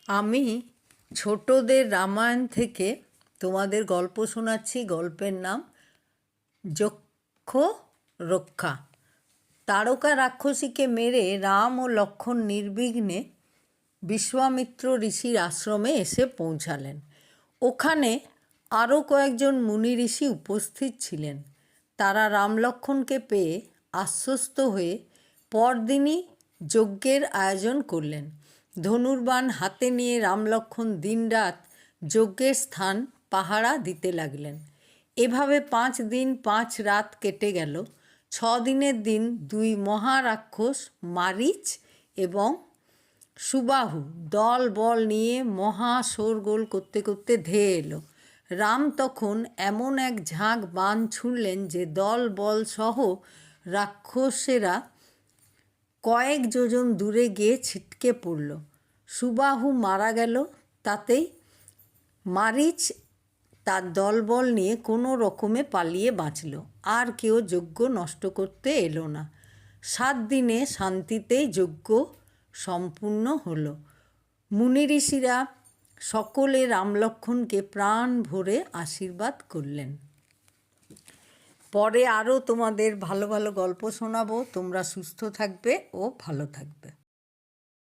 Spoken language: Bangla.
আমি ছোটদের রামায়ণ থেকে তোমাদের গল্প শোনাচ্ছি। গল্পের নাম যক্ষ রক্ষা। তারকা রাক্ষসীকে মেরে রাম ও লক্ষ্মণ নির্বিঘ্নে বিশ্বামিত্র ঋষির আশ্রমে এসে পৌঁছালেন। ওখানে আরও কয়েকজন মুনি ঋষি উপস্থিত ছিলেন। তারা রাম লক্ষ্মণকে পেয়ে আশ্বস্ত হয়ে পরদিনই যজ্ঞের আয়োজন করলেন। ধনুর্বাণ হাতে নিয়ে রাম লক্ষ্মণ দিনরাত যজ্ঞের স্থান পাহারা দিতে লাগলেন। এভাবে 5 দিন 5 রাত কেটে গেল। 6 দিনের দিন দুই মহারাক্ষস মারীচ এবং সুবাহু দল বল নিয়ে মহা শোরগোল করতে করতে ধেয়ে এলো। রাম তখন এমন এক ঝাঁক বাণ ছুড়লেন যে দল বল সহ রাক্ষসেরা কয়েক যোজন দূরে গিয়ে ছিটকে পড়ল। সুবাহু মারা গেল। তাতেই মারীচ তার দলবল নিয়ে কোনো রকমে পালিয়ে বাঁচল। আর কেউ যজ্ঞ নষ্ট করতে এলো না। 7 দিনে শান্তিতেই যজ্ঞ সম্পূর্ণ হলো। মুনি ঋষিরা সকলে রাম লক্ষ্মণকে প্রাণ ভরে আশীর্বাদ করলেন। পরে আরও তোমাদের ভালো ভালো গল্প শোনাবো। তোমরা সুস্থ থাকবে ও ভালো থাকবে।